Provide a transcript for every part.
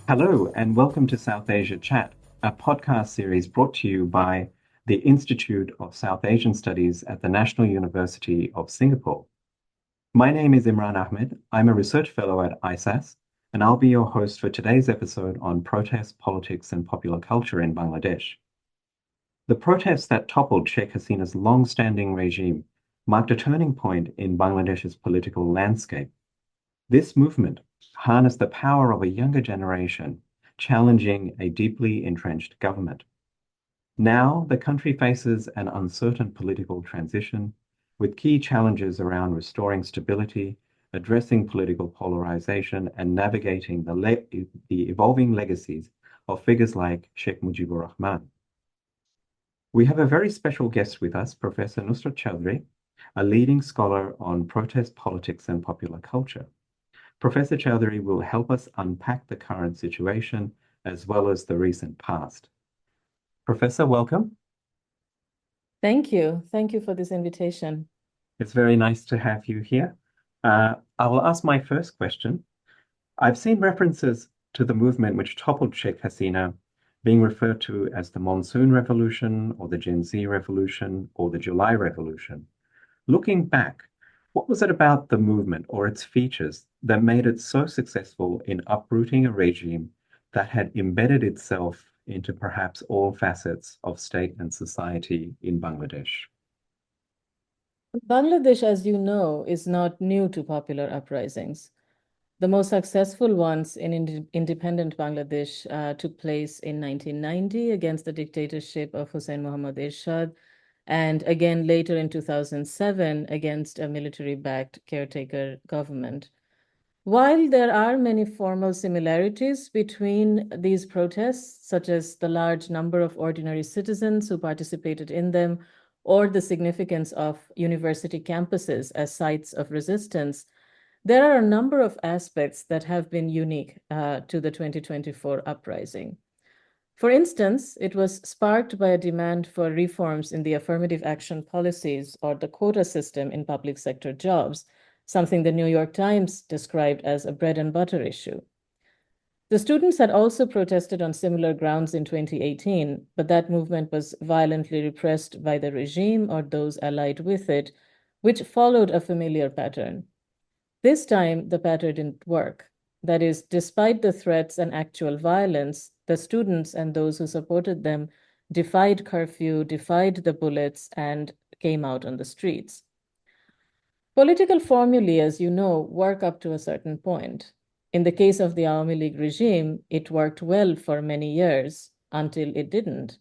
Hello, and welcome to South Asia Chat, a podcast series brought to you by the Institute of South Asian Studies at the National University of Singapore. My name is Imran Ahmed. I'm a research fellow at ISAS, and I'll be your host for today's episode on protest, politics, and popular culture in Bangladesh. The protests that toppled Sheikh Hasina's long-standing regime marked a turning point in Bangladesh's political landscape. This movement harnessed the power of a younger generation, challenging a deeply entrenched government. Now, the country faces an uncertain political transition, with key challenges around restoring stability, addressing political polarization, and navigating the evolving legacies of figures like Sheikh Mujibur Rahman. We have a very special guest with us, Professor Nusrat Chowdhury, a leading scholar on protest politics and popular culture. Professor Chowdhury will help us unpack the current situation as well as the recent past. Professor, welcome. Thank you. Thank you for this invitation. It's very nice to have you here. I will ask my first question. I've seen references to the movement which toppled Sheikh Hasina being referred to as the Monsoon Revolution or the Gen Z Revolution or the July Revolution. Looking back, what was it about the movement or its features that made it so successful in uprooting a regime that had embedded itself into perhaps all facets of state and society in Bangladesh? Bangladesh, as you know, is not new to popular uprisings. The most successful ones in independent Bangladesh took place in 1990 against the dictatorship of Hussein Muhammad Ershad, and again later in 2007 against a military-backed caretaker government. While there are many formal similarities between these protests, such as the large number of ordinary citizens who participated in them, or the significance of university campuses as sites of resistance, there are a number of aspects that have been unique to the 2024 uprising. For instance, it was sparked by a demand for reforms in the affirmative action policies or the quota system in public sector jobs, something the New York Times described as a bread and butter issue. The students had also protested on similar grounds in 2018, but that movement was violently repressed by the regime or those allied with it, which followed a familiar pattern. This time, the pattern didn't work. That is, despite the threats and actual violence, the students and those who supported them defied curfew, defied the bullets, and came out on the streets. Political formulae, as you know, work up to a certain point. In the case of the Awami League regime, it worked well for many years until it didn't.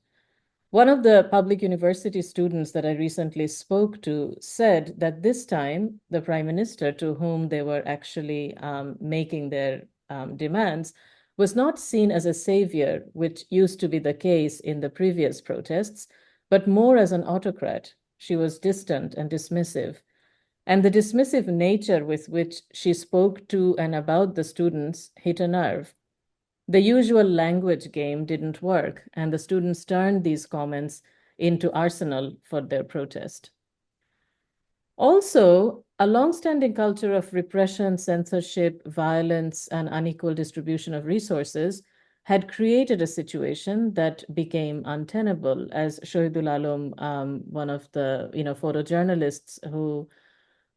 One of the public university students that I recently spoke to said that this time, the prime minister to whom they were actually making their demands was not seen as a savior, which used to be the case in the previous protests, but more as an autocrat. She was distant and dismissive. And the dismissive nature with which she spoke to and about the students hit a nerve. The usual language game didn't work, and the students turned these comments into arsenal for their protest. Also, a long-standing culture of repression, censorship, violence, and unequal distribution of resources had created a situation that became untenable, as Shohidul Alam, one of the photojournalists who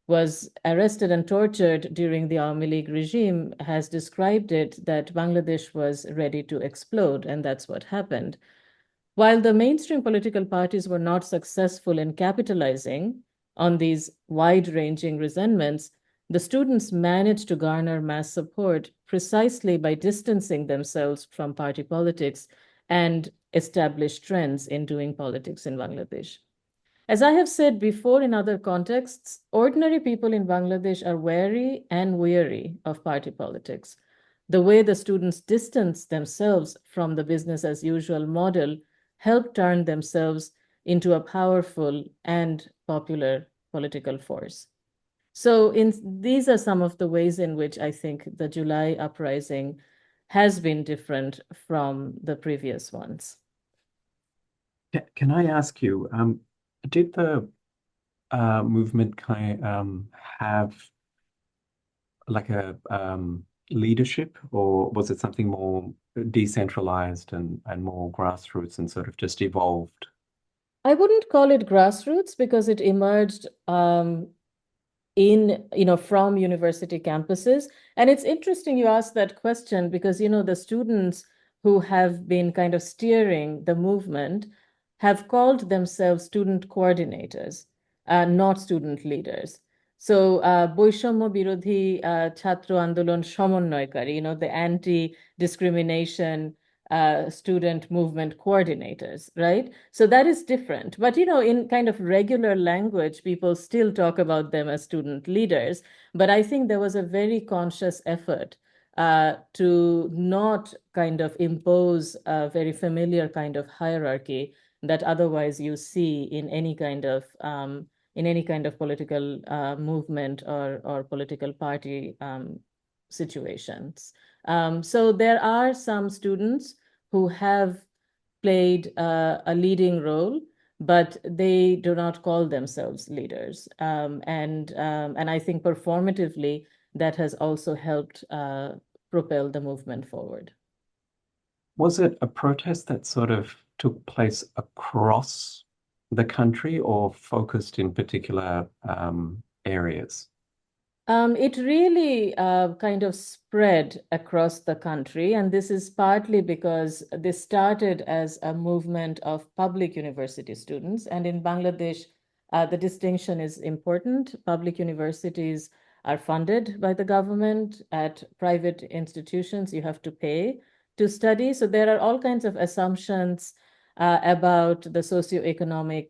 was arrested and tortured during the Awami League regime, has described it that Bangladesh was ready to explode, and that's what happened. While the mainstream political parties were not successful in capitalizing on these wide ranging resentments, the students managed to garner mass support precisely by distancing themselves from party politics and establish trends in doing politics in Bangladesh. As I have said before in other contexts, ordinary people in Bangladesh are wary and weary of party politics. The way the students distance themselves from the business as usual model helped turn themselves into a powerful and popular political force. So, these are some of the ways in which I think the July uprising has been different from the previous ones. Can I ask you, did the movement kind have like a leadership, or was it something more decentralized and more grassroots and sort of just evolved? I wouldn't call it grassroots because it emerged from university campuses. And it's interesting you asked that question because, the students who have been kind of steering the movement have called themselves student coordinators, not student leaders. So, বৈষম্য বিরোধী ছাত্র আন্দোলন সমন্বয়কারী, the anti-discrimination student movement coordinators, right? So that is different. But, in kind of regular language, people still talk about them as student leaders. But I think there was a very conscious effort to not kind of impose a very familiar kind of hierarchy that otherwise you see in any kind of political movement or political party situations. So there are some students who have played a leading role, but they do not call themselves leaders. And I think performatively, that has also helped propel the movement forward. Was it a protest that sort of took place across the country or focused in particular areas? It really kind of spread across the country, and this is partly because this started as a movement of public university students. And in Bangladesh, the distinction is important. Public universities are funded by the government. At private institutions, you have to pay to study. So there are all kinds of assumptions about the socioeconomic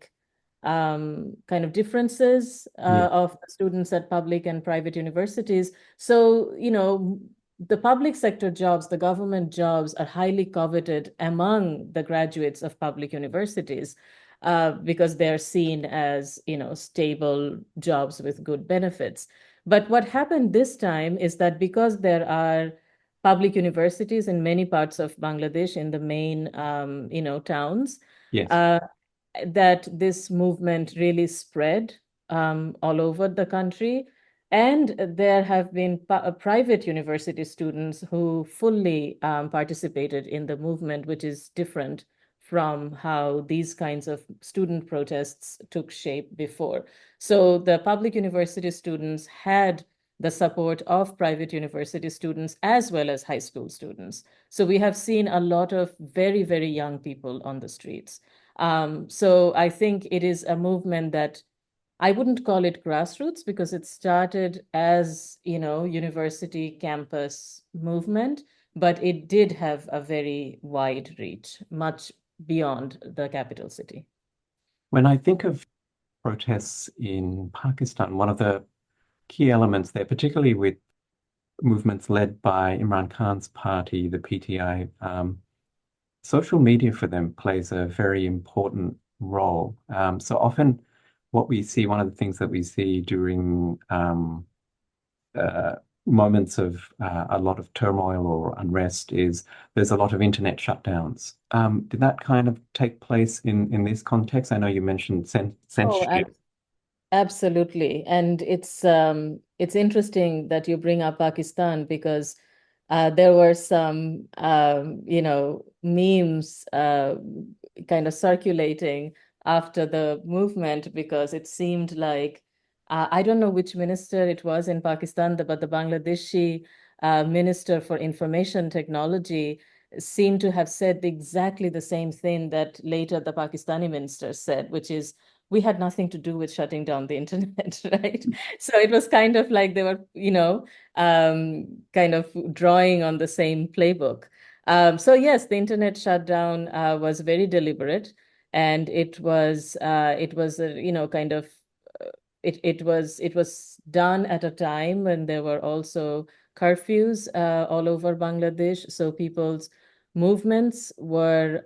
kind of differences Yeah. of students at public and private universities. So, the public sector jobs, the government jobs are highly coveted among the graduates of public universities because they're seen as, stable jobs with good benefits. But what happened this time is that because there are public universities in many parts of Bangladesh in the main, towns, Yes. uh, that this movement really spread all over the country. And there have been private university students who fully participated in the movement, which is different from how these kinds of student protests took shape before. So the public university students had the support of private university students as well as high school students. So we have seen a lot of very, very young people on the streets. So I think it is a movement that I wouldn't call it grassroots because it started as, university campus movement, but it did have a very wide reach, much beyond the capital city. When I think of protests in Pakistan, one of the key elements there, particularly with movements led by Imran Khan's party, the PTI, social media for them plays a very important role. So often, what we see, one of the things that we see during uh, moments of a lot of turmoil or unrest is there's a lot of internet shutdowns. Did that kind of take place in this context? I know you mentioned Oh, censorship. absolutely. And it's interesting that you bring up Pakistan because there were some memes kind of circulating after the movement because it seemed like I don't know which minister it was in Pakistan, but the Bangladeshi Minister for Information Technology seemed to have said exactly the same thing that later the Pakistani minister said, which is we had nothing to do with shutting down the internet, right? So it was kind of like they were, kind of drawing on the same playbook. So yes, the internet shutdown was very deliberate, and it was kind of it was done at a time when there were also curfews all over Bangladesh, so people's movements were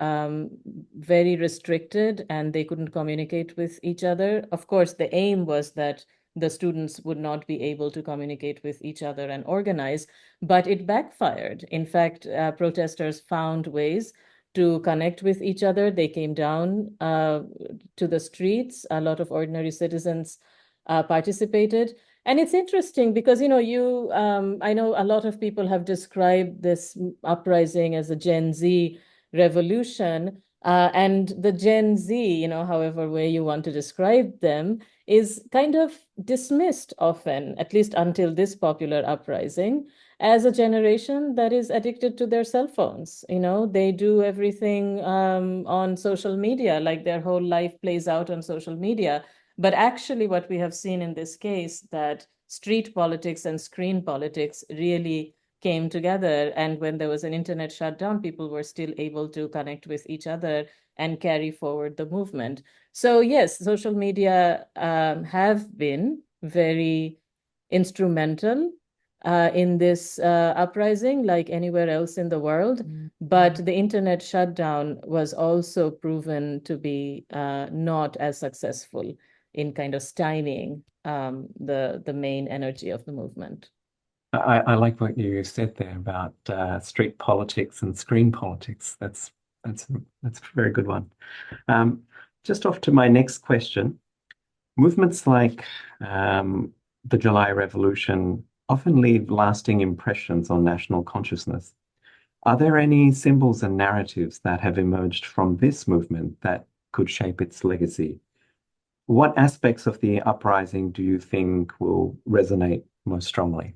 very restricted and they couldn't communicate with each other. Of course, the aim was that the students would not be able to communicate with each other and organize, but it backfired. In fact, protesters found ways to connect with each other. They came down to the streets. A lot of ordinary citizens participated. And it's interesting because, I know a lot of people have described this uprising as a Gen Z revolution. And the Gen Z, however way you want to describe them, is kind of dismissed often, at least until this popular uprising, as a generation that is addicted to their cell phones. They do everything on social media, like their whole life plays out on social media. But actually, what we have seen in this case, that street politics and screen politics really came together. And when there was an internet shutdown, people were still able to connect with each other and carry forward the movement. So yes, social media have been very instrumental in this uprising, like anywhere else in the world. But the internet shutdown was also proven to be not as successful in kind of stymieing the main energy of the movement. I like what you said there about street politics and screen politics. That's that's a very good one. Um, just off to my next question. Movements like the July Revolution often leave lasting impressions on national consciousness. Are there any symbols and narratives that have emerged from this movement that could shape its legacy? What aspects of the uprising do you think will resonate most strongly?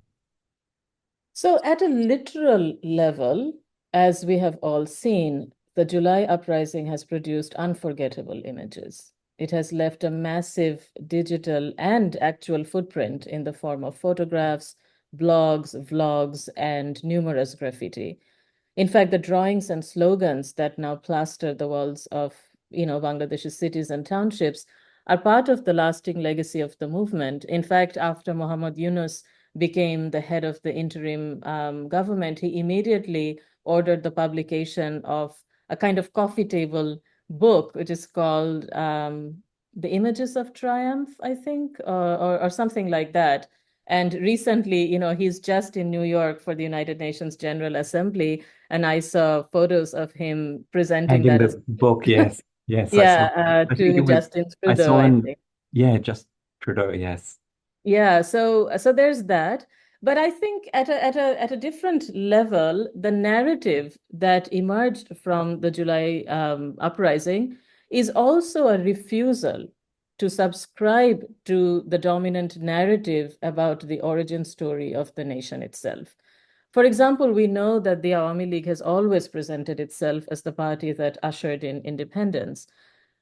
So, at a literal level, as we have all seen, the July uprising has produced unforgettable images. It has left a massive digital and actual footprint in the form of photographs, blogs, vlogs, and numerous graffiti. In fact, the drawings and slogans that now plaster the walls of, Bangladesh's cities and townships are part of the lasting legacy of the movement. In fact, after Muhammad Yunus became the head of the interim government, he immediately ordered the publication of a kind of coffee table book, which is called The Images of Triumph, I think, or something like that. And recently, he's just in New York for the United Nations General Assembly, and I saw photos of him presenting Handing that as, the book, yes, yes, I saw. yeah, I think to it was. Justin I Trudeau, saw I an. think. Yeah, just Trudeau. Yes, Yeah, so there's that. But I think at a different level, the narrative that emerged from the July uprising is also a refusal to subscribe to the dominant narrative about the origin story of the nation itself. For example, we know that the Awami League has always presented itself as the party that ushered in independence.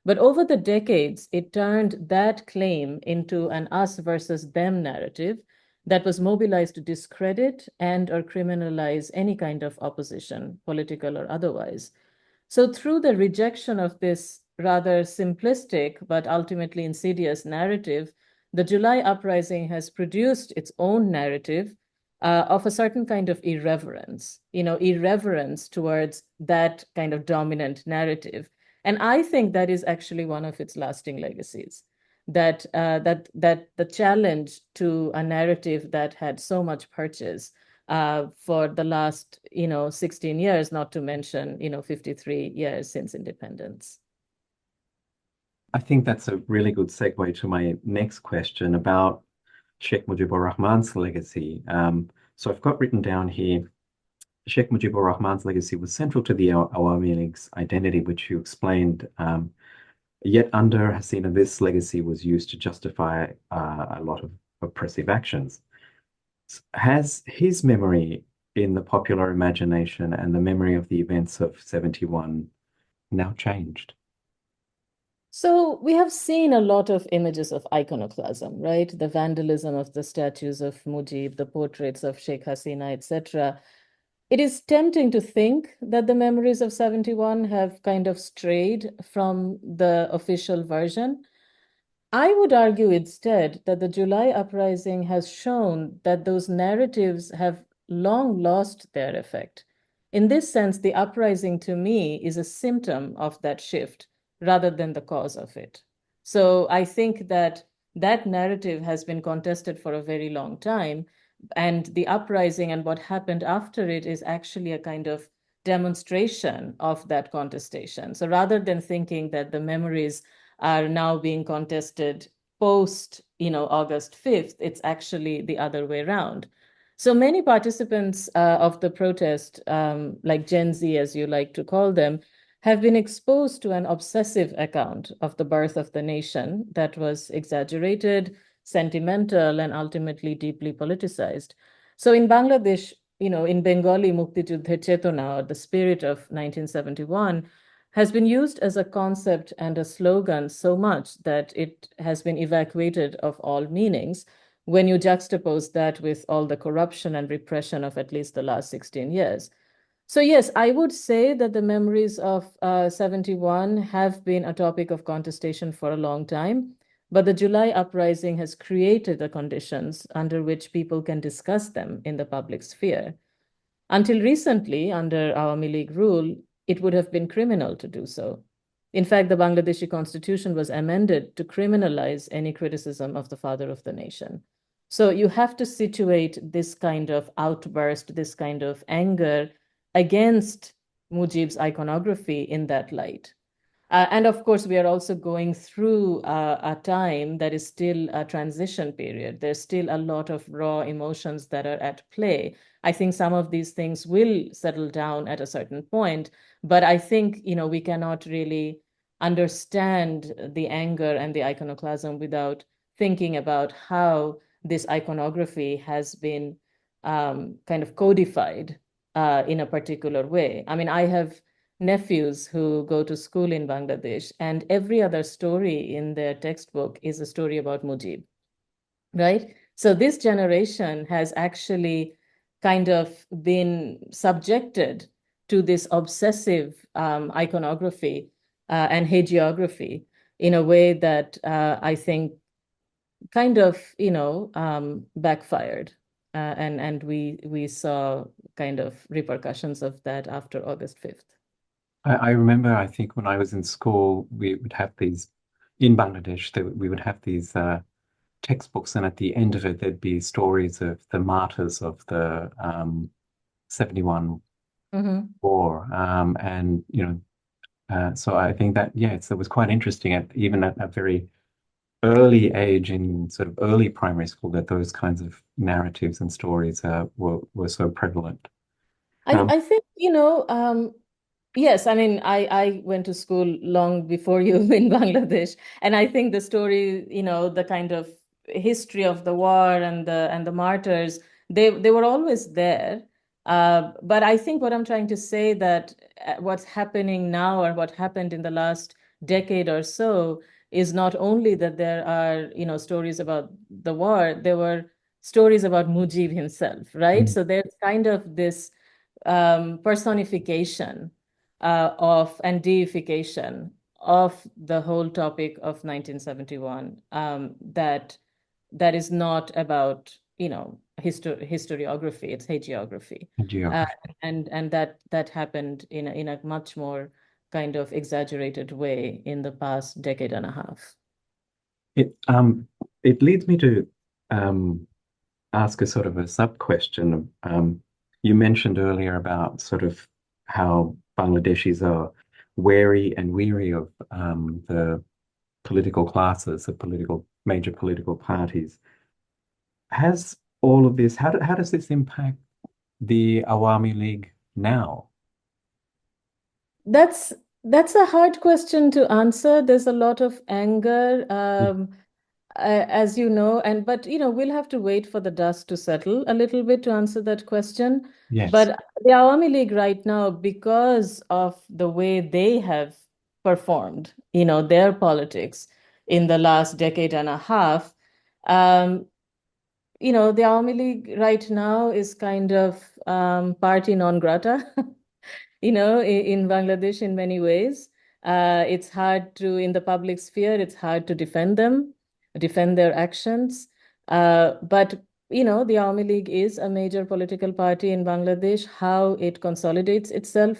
But over the decades, it turned that claim into an us versus them narrative that was mobilized to discredit and or criminalize any kind of opposition, political or otherwise. So through the rejection of this rather simplistic but ultimately insidious narrative, the July uprising has produced its own narrative of a certain kind of irreverence, irreverence towards that kind of dominant narrative. And I think that is actually one of its lasting legacies. That the challenge to a narrative that had so much purchase for the last 16 years, not to mention 53 years since independence. I think that's a really good segue to my next question about Sheikh Mujibur Rahman's legacy. So I've got written down here, Sheikh Mujibur Rahman's legacy was central to the Awami League's identity, which you explained. Yet under Hasina, this legacy was used to justify a lot of oppressive actions. Has his memory in the popular imagination and the memory of the events of 71 now changed? So we have seen a lot of images of iconoclasm, right? The vandalism of the statues of Mujib, the portraits of Sheikh Hasina, etc. It is tempting to think that the memories of 71 have kind of strayed from the official version. I would argue instead that the July uprising has shown that those narratives have long lost their effect. In this sense, the uprising to me is a symptom of that shift rather than the cause of it. So I think that that narrative has been contested for a very long time. And the uprising and what happened after it is actually a kind of demonstration of that contestation. So rather than thinking that the memories are now being contested post, August 5th. It's actually the other way around. So many participants of the protest, like Gen Z, as you like to call them, have been exposed to an obsessive account of the birth of the nation that was exaggerated, sentimental, and ultimately deeply politicized. So in Bangladesh, in Bengali, Mukti Juddher Chetona, or the spirit of 1971, has been used as a concept and a slogan so much that it has been evacuated of all meanings when you juxtapose that with all the corruption and repression of at least the last 16 years. So yes, I would say that the memories of 71 have been a topic of contestation for a long time, but the July uprising has created the conditions under which people can discuss them in the public sphere. Until recently, under Awami League rule, it would have been criminal to do so. In fact, the Bangladeshi constitution was amended to criminalize any criticism of the father of the nation. So you have to situate this kind of outburst, this kind of anger against Mujib's iconography in that light. And of course, we are also going through a time that is still a transition period. There's still a lot of raw emotions that are at play. I think some of these things will settle down at a certain point, but I think, we cannot really understand the anger and the iconoclasm without thinking about how this iconography has been kind of codified in a particular way. I mean, I have nephews who go to school in Bangladesh, and every other story in their textbook is a story about Mujib, right? So this generation has actually kind of been subjected to this obsessive iconography and hagiography in a way that I think kind of, backfired. And we saw kind of repercussions of that after August 5th. I remember, I think when I was in school, we would have these in Bangladesh, we would have these textbooks, and at the end of it, there'd be stories of the martyrs of the 71 Mhm. war. And, so I think that, yes, it was quite interesting even at a very early age in sort of early primary school that those kinds of narratives and stories were so prevalent. I think, yes, I mean, I went to school long before you in Bangladesh, and I think the story, the kind of history of the war and the martyrs, they were always there. But I think what I'm trying to say that what's happening now or what happened in the last decade or so is not only that there are, stories about the war, there were stories about Mujib himself, right? Mm. So there's kind of this personification of and deification of the whole topic of 1971 that is not about historiography, it's hagiography, uh, Geography. and that happened in a much more kind of exaggerated way in the past decade and a half. It it leads me to um, ask a sort of a sub question. You mentioned earlier about sort of how Bangladeshis are wary and weary of the political classes, the major political parties. Has all of this, how does this impact the Awami League now? That's that's a hard question to answer. There's a lot of anger, Mm. as you know, and but we'll have to wait for the dust to settle a little bit to answer that question. Yes. But the Awami League right now, because of the way they have performed, their politics in the last decade and a half, um, the Awami League right now is kind of party non grata. In Bangladesh in many ways. It's hard to, in the public sphere, it's hard to defend them, defend their actions. But, the Awami League is a major political party in Bangladesh. How it consolidates itself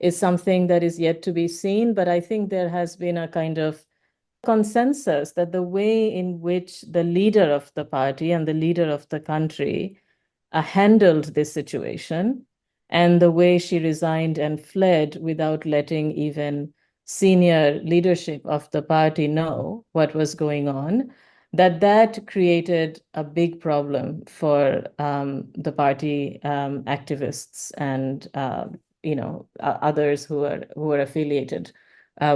is something that is yet to be seen. But I think there has been a kind of consensus that the way in which the leader of the party and the leader of the country handled this situation and the way she resigned and fled without letting even senior leadership of the party know what was going on. that created a big problem for the party activists and others who are affiliated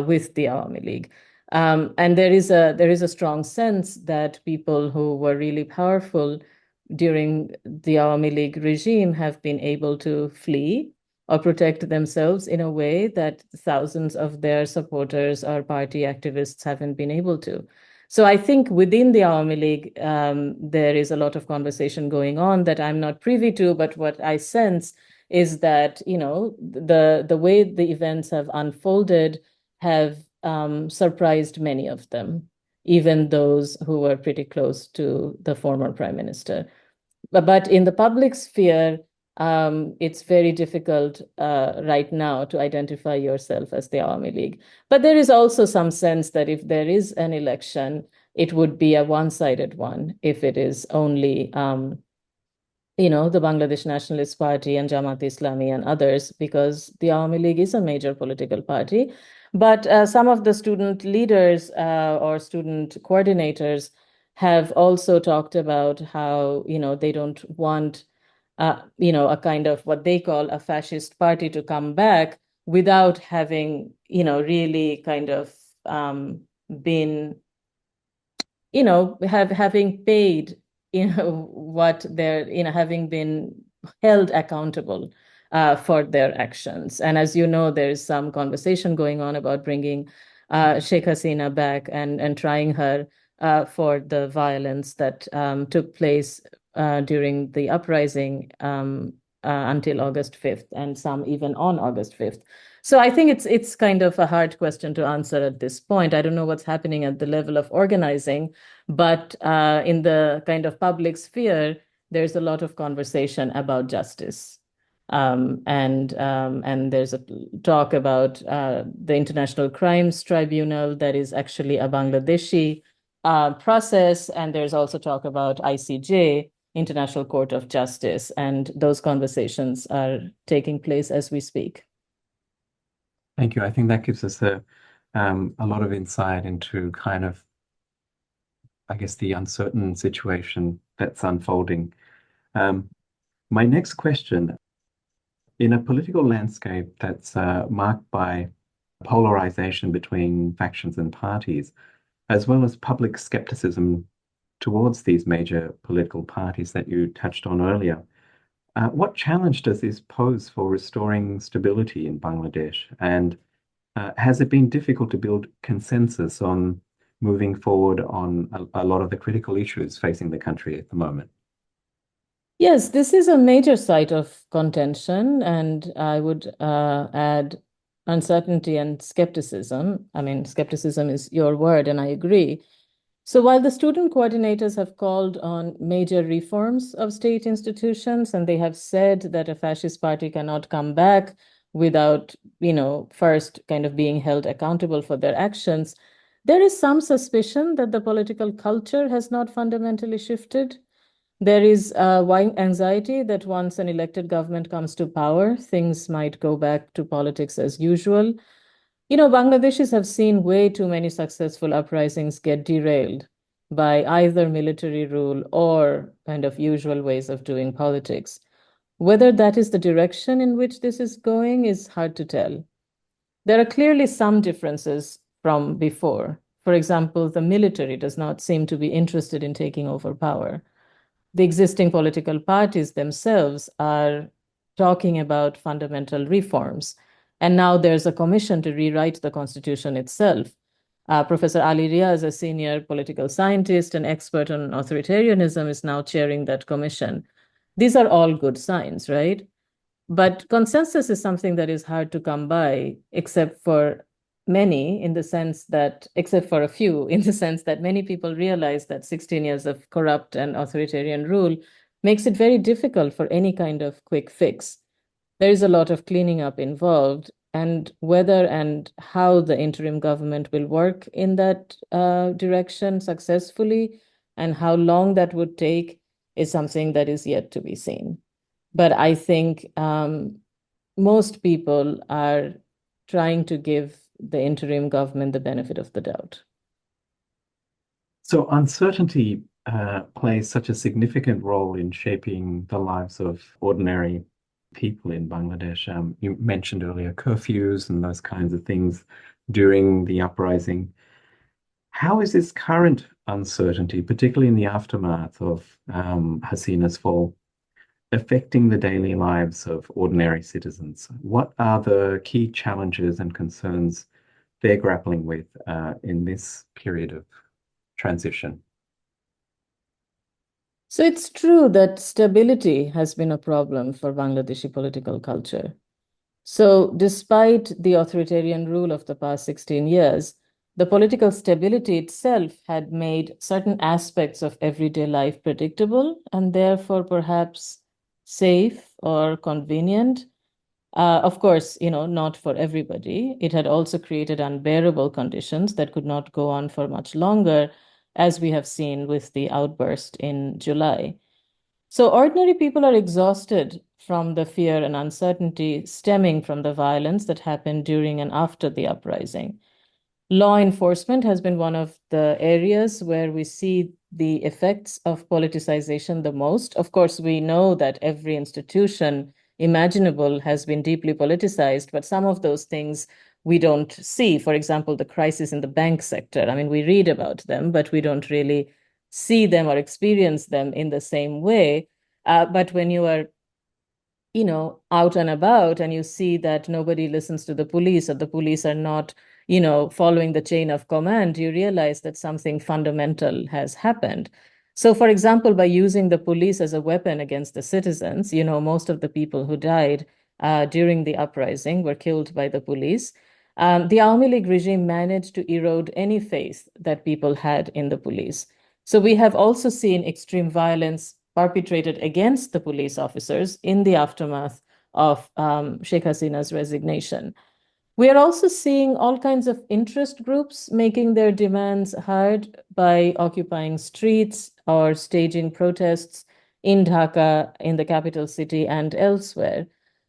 with the Awami League. And there is a strong sense that people who were really powerful during the Awami League regime have been able to flee or protect themselves in a way that thousands of their supporters or party activists haven't been able to. So I think within the Awami League, there is a lot of conversation going on that I'm not privy to, but what I sense is that, the way the events have unfolded have surprised many of them, even those who were pretty close to the former prime minister. But in the public sphere, it's very difficult right now to identify yourself as the Awami League. But there is also some sense that if there is an election, it would be a one-sided one if it is only the Bangladesh Nationalist Party and Jamaat Islami and others, because the Awami League is a major political party. But some of the student leaders or student coordinators have also talked about how, they don't want, a kind of what they call a fascist party to come back without having, really kind of been having paid, what they're, having been held accountable for their actions. And as you know, there's some conversation going on about bringing Sheikh Hasina back and trying her for the violence that took place during the uprising until August 5th, and some even on August 5th. So I think it's kind of a hard question to answer at this point. I don't know what's happening at the level of organizing, but in the kind of public sphere, there's a lot of conversation about justice. And there's a talk about the International Crimes Tribunal that is actually a Bangladeshi process, and there's also talk about ICJ, International Court of Justice, and those conversations are taking place as we speak. Thank you. I think that gives us a lot of insight into kind of, I guess, the uncertain situation that's unfolding. My next question, in a political landscape that's marked by polarization between factions and parties, as well as public skepticism towards these major political parties that you touched on earlier, what challenge does this pose for restoring stability in Bangladesh? And has it been difficult to build consensus on moving forward on a lot of the critical issues facing the country at the moment? Yes, this is a major site of contention, and I would add uncertainty and skepticism. I mean, skepticism is your word, and I agree. So while the student coordinators have called on major reforms of state institutions, and they have said that a fascist party cannot come back without, first kind of being held accountable for their actions, there is some suspicion that the political culture has not fundamentally shifted. There is anxiety that once an elected government comes to power, things might go back to politics as usual. Bangladeshis have seen way too many successful uprisings get derailed by either military rule or kind of usual ways of doing politics. Whether that is the direction in which this is going is hard to tell. There are clearly some differences from before. For example, the military does not seem to be interested in taking over power. The existing political parties themselves are talking about fundamental reforms. And now there's a commission to rewrite the constitution itself. Professor Ali Riaz, a senior political scientist and expert on authoritarianism, is now chairing that commission. These are all good signs, right? But consensus is something that is hard to come by, except for many, in the sense that, except for a few, in the sense that many people realize that 16 years of corrupt and authoritarian rule makes it very difficult for any kind of quick fix. There is a lot of cleaning up involved, and whether and how the interim government will work in that direction successfully and how long that would take is something that is yet to be seen. But I think most people are trying to give the interim government the benefit of the doubt. So uncertainty plays such a significant role in shaping the lives of ordinary people in Bangladesh. You mentioned earlier curfews and those kinds of things during the uprising. How is this current uncertainty, particularly in the aftermath of Hasina's fall, affecting the daily lives of ordinary citizens? What are the key challenges and concerns they're grappling with in this period of transition? So it's true that stability has been a problem for Bangladeshi political culture. So, despite the authoritarian rule of the past 16 years, the political stability itself had made certain aspects of everyday life predictable and therefore perhaps safe or convenient. Of course, not for everybody. It had also created unbearable conditions that could not go on for much longer, as we have seen with the outburst in July. So, ordinary people are exhausted from the fear and uncertainty stemming from the violence that happened during and after the uprising. Law enforcement has been one of the areas where we see the effects of politicization the most. Of course, we know that every institution imaginable has been deeply politicized, but some of those things we don't see. For example, the crisis in the bank sector. I mean, we read about them, but we don't really see them or experience them in the same way. But when you are out and about and you see that nobody listens to the police or the police are not, following the chain of command, you realize that something fundamental has happened. So, for example, by using the police as a weapon against the citizens, most of the people who died during the uprising were killed by the police. The Awami League regime managed to erode any faith that people had in the police. So we have also seen extreme violence perpetrated against the police officers in the aftermath of Sheikh Hasina's resignation. We are also seeing all kinds of interest groups making their demands heard by occupying streets or staging protests in Dhaka, in the capital city, and elsewhere.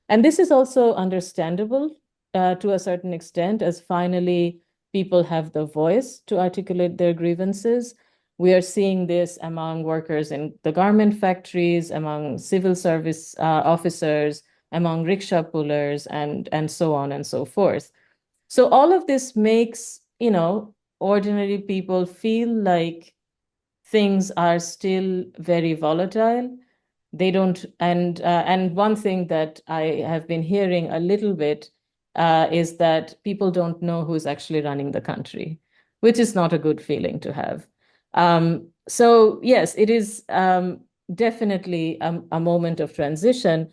And this is also understandable to a certain extent, as finally people have the voice to articulate their grievances. We are seeing this among workers in the garment factories, among civil service officers, among rickshaw pullers, and so on and so forth. So all of this makes, ordinary people feel like things are still very volatile. They don't, and one thing that I have been hearing a little bit is that people don't know who's actually running the country, which is not a good feeling to have. So yes, it is definitely a moment of transition.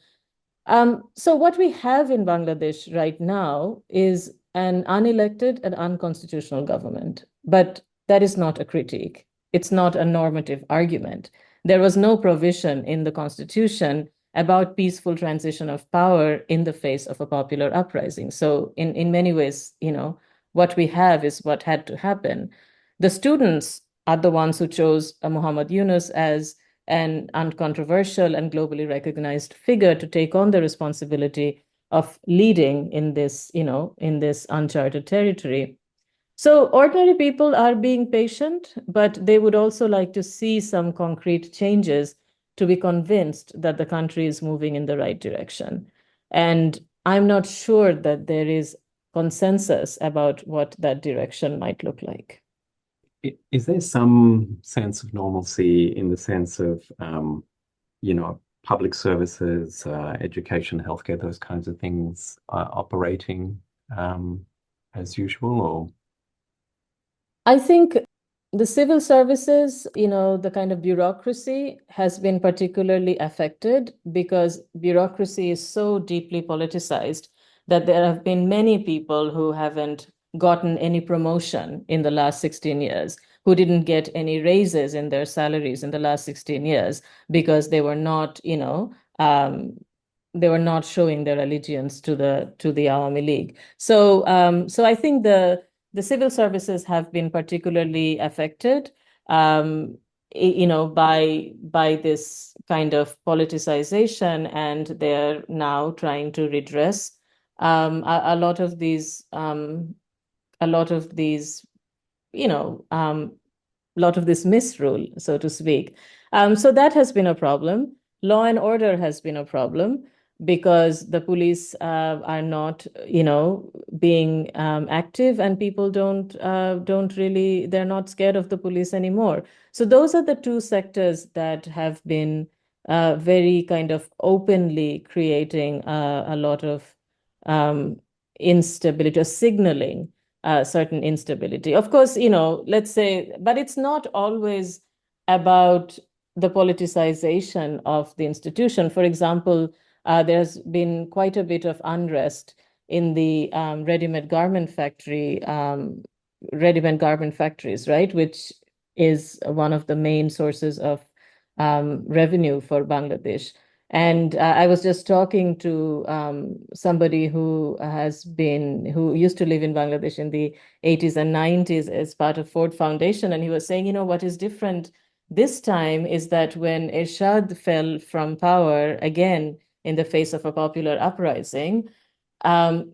So what we have in Bangladesh right now is an unelected and unconstitutional government, but that is not a critique. It's not a normative argument. There was no provision in the constitution about peaceful transition of power in the face of a popular uprising. So in many ways, what we have is what had to happen. The students are the ones who chose Muhammad Yunus as an uncontroversial and globally recognized figure to take on the responsibility of leading in this, in this uncharted territory. So ordinary people are being patient, but they would also like to see some concrete changes to be convinced that the country is moving in the right direction. And I'm not sure that there is consensus about what that direction might look like. Is there some sense of normalcy in the sense of, public services, education, healthcare, those kinds of things operating as usual, or? I think the civil services, the kind of bureaucracy has been particularly affected because bureaucracy is so deeply politicized that there have been many people who haven't gotten any promotion in the last 16 years, who didn't get any raises in their salaries in the last 16 years because they were not showing their allegiance to the Awami League. So I think the civil services have been particularly affected, by this kind of politicization, and they're now trying to redress a lot of these, you know, um, lot of this misrule, so to speak. So that has been a problem. Law and order has been a problem because the police are not, being active, and people don't really, they're not scared of the police anymore. So those are the two sectors that have been very kind of openly creating a lot of instability, or signaling certain instability. Of course, let's say, but it's not always about the politicization of the institution. For example, there's been quite a bit of unrest in the ready-made garment factories, right, which is one of the main sources of revenue for Bangladesh. And I was just talking to somebody who used to live in Bangladesh in the 80s and 90s as part of Ford Foundation. And he was saying, what is different this time is that when Ershad fell from power again in the face of a popular uprising,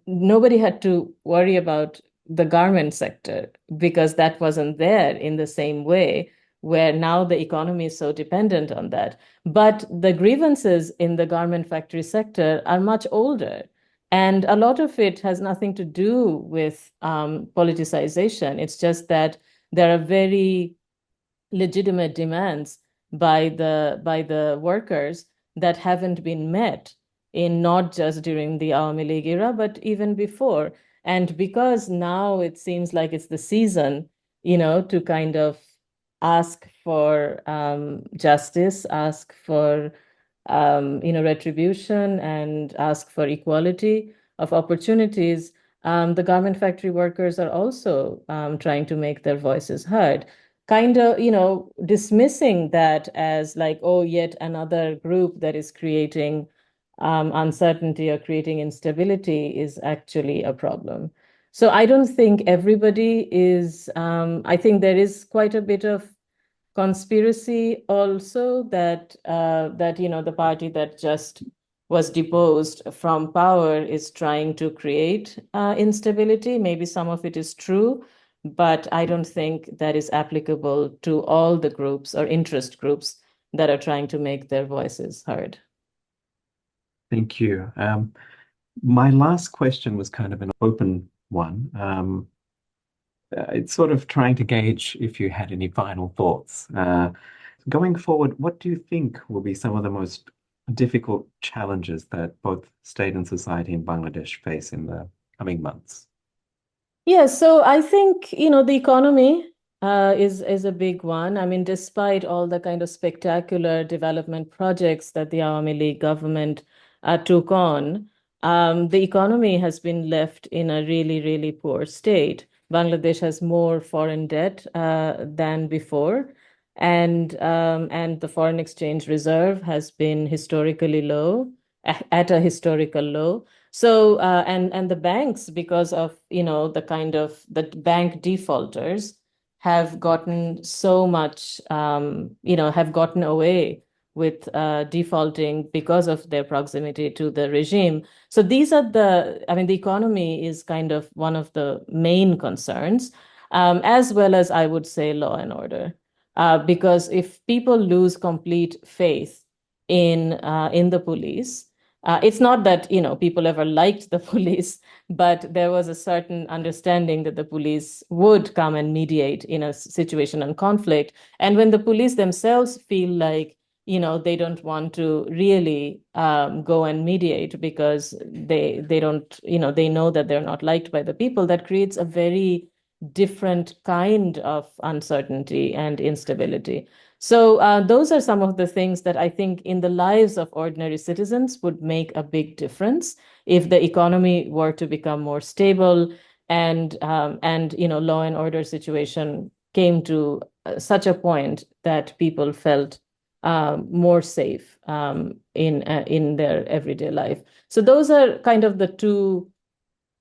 nobody had to worry about the garment sector because that wasn't there in the same way, where now the economy is so dependent on that. But the grievances in the garment factory sector are much older. And a lot of it has nothing to do with politicization. It's just that there are very legitimate demands by the workers that haven't been met in not just during the Awami League era, but even before. And because now it seems like it's the season, to kind of ask for justice, ask for retribution, and ask for equality of opportunities. The garment factory workers are also trying to make their voices heard, kind of, dismissing that as like, oh, yet another group that is creating uncertainty or creating instability is actually a problem. So I don't think everybody is, I think there is quite a bit of conspiracy also that the party that just was deposed from power is trying to create instability. Maybe some of it is true, but I don't think that is applicable to all the groups or interest groups that are trying to make their voices heard. Thank you. My last question was kind of an open one. It's sort of trying to gauge if you had any final thoughts. Going forward, what do you think will be some of the most difficult challenges that both state and society in Bangladesh face in the coming months? Yeah, so I think, the economy is a big one. I mean, despite all the kind of spectacular development projects that the Awami League government took on, the economy has been left in a really, really poor state. Bangladesh has more foreign debt than before, and the foreign exchange reserve has been historically low, at a historical low. So, and the banks, because of, the kind of the bank defaulters have gotten so much, have gotten away with defaulting because of their proximity to the regime. So these are I mean, the economy is kind of one of the main concerns, as well as I would say law and order. Because if people lose complete faith in the police, it's not that, people ever liked the police, but there was a certain understanding that the police would come and mediate in a situation and conflict. And when the police themselves feel like, they don't want to really go and mediate because they don't, they know that they're not liked by the people, that creates a very different kind of uncertainty and instability. So those are some of the things that I think in the lives of ordinary citizens would make a big difference if the economy were to become more stable, and law and order situation came to such a point that people felt more safe in their everyday life. So those are kind of the two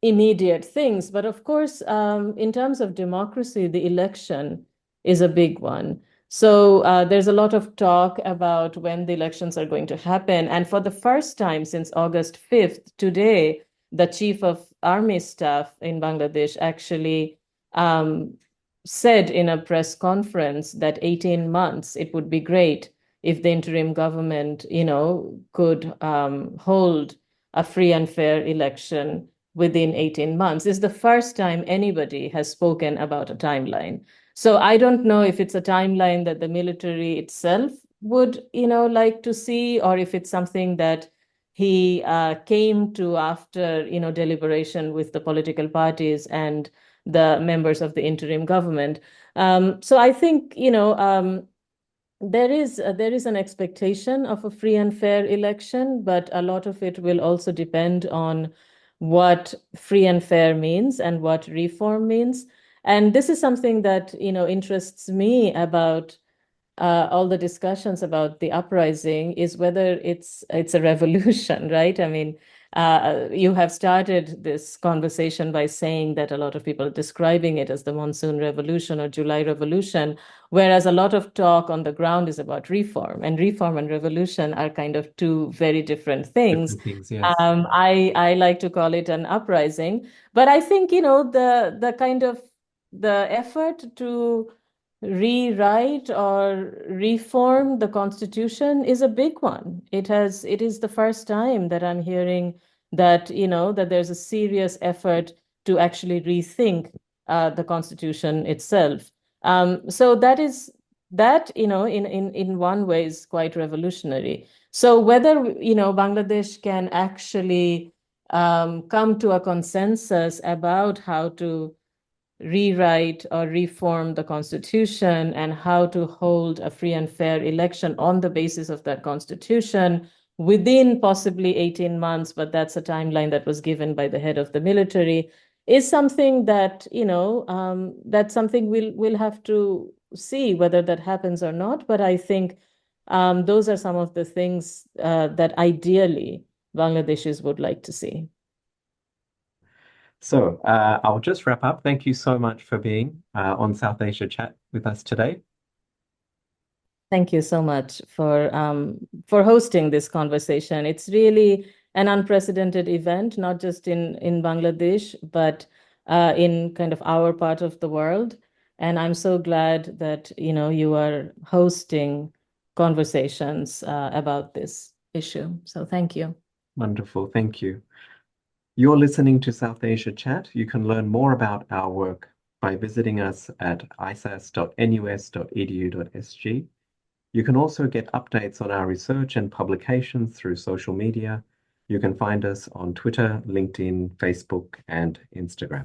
immediate things. But of course, in terms of democracy, the election is a big one. So there's a lot of talk about when the elections are going to happen. And for the first time since August 5th, today, the chief of army staff in Bangladesh actually said in a press conference that 18 months, it would be great if the interim government, could hold a free and fair election within 18 months. Is the first time anybody has spoken about a timeline. So I don't know if it's a timeline that the military itself would, like to see, or if it's something that he came to after, deliberation with the political parties and the members of the interim government. So I think, there is an expectation of a free and fair election, but a lot of it will also depend on what free and fair means and what reform means. And this is something that, interests me about all the discussions about the uprising is whether it's a revolution, right? I mean, you have started this conversation by saying that a lot of people are describing it as the Monsoon Revolution or July Revolution, whereas a lot of talk on the ground is about reform, and reform and revolution are kind of two very different things. Different things, yes. I like to call it an uprising, but I think, the kind of the effort to rewrite or reform the Constitution is a big one. It is the first time that I'm hearing that, that there's a serious effort to actually rethink the Constitution itself. So that, in one way is quite revolutionary. So whether, Bangladesh can actually come to a consensus about how to rewrite or reform the constitution and how to hold a free and fair election on the basis of that constitution within possibly 18 months, but that's a timeline that was given by the head of the military, is something that, that's something we'll have to see whether that happens or not. But I think those are some of the things that ideally Bangladeshis would like to see. So I'll just wrap up. Thank you so much for being on South Asia Chat with us today. Thank you so much for hosting this conversation. It's really an unprecedented event, not just in Bangladesh, but in kind of our part of the world. And I'm so glad that you are hosting conversations about this issue. So thank you. Wonderful. Thank you. You're listening to South Asia Chat. You can learn more about our work by visiting us at isas.nus.edu.sg. You can also get updates on our research and publications through social media. You can find us on Twitter, LinkedIn, Facebook, and Instagram.